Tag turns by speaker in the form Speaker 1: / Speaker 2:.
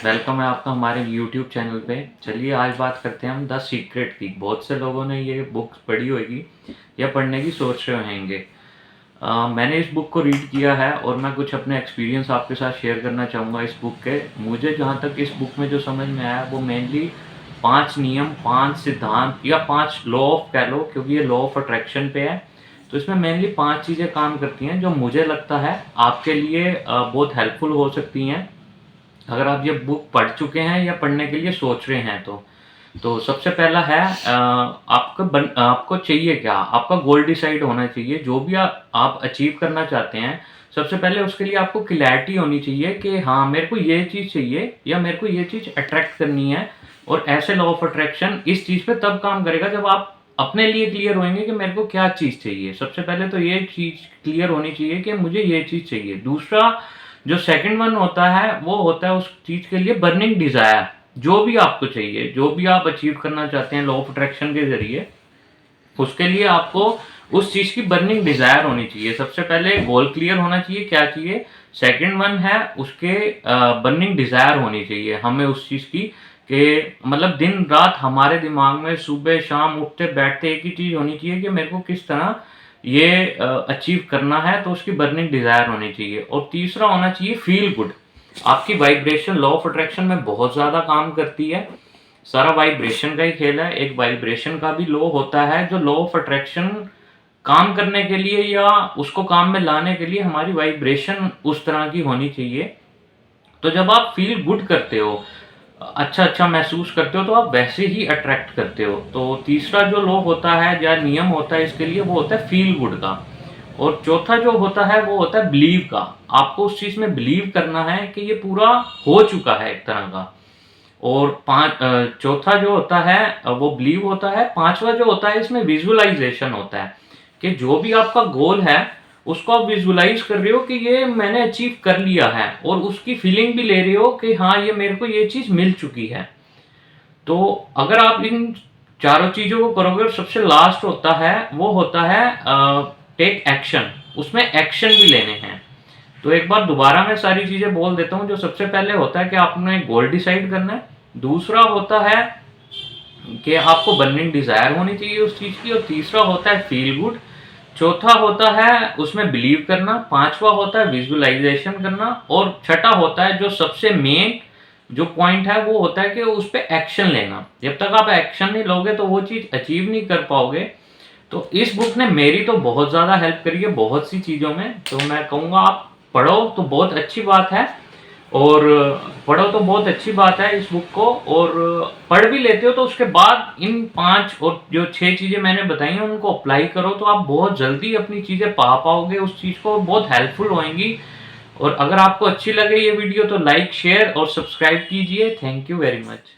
Speaker 1: Welcome है आपका हमारे यूट्यूब चैनल पे। चलिए आज बात करते हैं हम द सीक्रेट की। बहुत से लोगों ने ये बुक पढ़ी होगी या पढ़ने की सोच रहे होंगे। मैंने इस बुक को रीड किया है और मैं कुछ अपने एक्सपीरियंस आपके साथ शेयर करना चाहूँगा इस बुक के। मुझे जहाँ तक इस बुक में जो समझ में आया वो मेनली 5 नियम, 5 सिद्धांत या 5 लॉ ऑफ कह लो, क्योंकि ये लॉ ऑफ अट्रैक्शन पे है। तो इसमें मेनली 5 चीज़ें काम करती हैं जो मुझे लगता है आपके लिए बहुत हेल्पफुल हो सकती हैं अगर आप ये बुक पढ़ चुके हैं या पढ़ने के लिए सोच रहे हैं तो सबसे पहला है आपको चाहिए क्या? आपका गोल डिसाइड होना चाहिए। जो भी आप अचीव करना चाहते हैं, सबसे पहले उसके लिए आपको क्लैरिटी होनी चाहिए कि हाँ, मेरे को ये चीज़ चाहिए या मेरे को ये चीज़ अट्रैक्ट करनी है। और ऐसे लॉ ऑफ अट्रैक्शन इस चीज़ पे तब काम करेगा जब आप अपने लिए क्लियर होंगे कि मेरे को क्या चीज़ चाहिए। सबसे पहले तो ये चीज़ क्लियर होनी चाहिए कि मुझे ये चीज़ चाहिए। दूसरा जो सेकंड वन होता है वो होता है उस चीज़ के लिए बर्निंग डिज़ायर। जो भी आपको चाहिए, जो भी आप अचीव करना चाहते हैं लॉ ऑफ अट्रैक्शन के ज़रिए, उसके लिए आपको उस चीज़ की बर्निंग डिज़ायर होनी चाहिए। सबसे पहले गोल क्लियर होना चाहिए, क्या चाहिए। सेकंड वन है उसके बर्निंग डिज़ायर होनी चाहिए हमें उस चीज़ की, कि मतलब दिन रात हमारे दिमाग में सुबह शाम उठते बैठते एक ही चीज़ होनी चाहिए कि मेरे को किस तरह ये अचीव करना है, तो उसकी बर्निंग डिज़ायर होनी चाहिए। और तीसरा होना चाहिए फ़ील गुड। आपकी वाइब्रेशन लॉ ऑफ अट्रैक्शन में बहुत ज़्यादा काम करती है। सारा वाइब्रेशन का ही खेल है। एक वाइब्रेशन का भी लॉ होता है जो लॉ ऑफ अट्रैक्शन काम करने के लिए या उसको काम में लाने के लिए हमारी वाइब्रेशन उस तरह की होनी चाहिए। तो जब आप फील गुड करते हो, अच्छा महसूस करते हो, तो आप वैसे ही अट्रैक्ट करते हो। तो तीसरा जो लॉ होता है या नियम होता है इसके लिए, वो होता है फील गुड का। और चौथा जो होता है वो होता है बिलीव का। आपको उस चीज़ में बिलीव करना है कि ये पूरा हो चुका है एक तरह का। और चौथा जो होता है वो बिलीव होता है। पांचवा जो होता है इसमें विजुअलाइजेशन होता है, कि जो भी आपका गोल है उसको आप विजुअलाइज कर रहे हो कि ये मैंने अचीव कर लिया है, और उसकी फीलिंग भी ले रहे हो कि हाँ, ये मेरे को ये चीज़ मिल चुकी है। तो अगर आप इन चारों चीज़ों को करोगे, और सबसे लास्ट होता है वो होता है टेक एक्शन। उसमें एक्शन भी लेने हैं। तो एक बार दोबारा मैं सारी चीज़ें बोल देता हूँ। जो सबसे पहले होता है कि आपने गोल डिसाइड करना है। दूसरा होता है कि आपको बर्निंग डिज़ायर होनी चाहिए उस चीज़ की। और तीसरा होता है फील गुड। चौथा होता है उसमें बिलीव करना। पांचवा होता है विजुअलाइजेशन करना। और छठा होता है जो सबसे मेन जो पॉइंट है वो होता है कि उस पर एक्शन लेना। जब तक आप एक्शन नहीं लोगे तो वो चीज़ अचीव नहीं कर पाओगे। तो इस बुक ने मेरी तो बहुत ज़्यादा हेल्प करी है बहुत सी चीज़ों में। तो मैं कहूँगा आप पढ़ो तो बहुत अच्छी बात है। और पढ़ो तो बहुत अच्छी बात है इस बुक को। और पढ़ भी लेते हो तो उसके बाद इन 5 और जो 6 चीज़ें मैंने बताई हैं उनको अप्लाई करो, तो आप बहुत जल्दी अपनी चीज़ें पा पाओगे उस चीज़ को, बहुत हेल्पफुल होएंगी। और अगर आपको अच्छी लगे ये वीडियो तो लाइक, शेयर और सब्सक्राइब कीजिए। Thank you very much.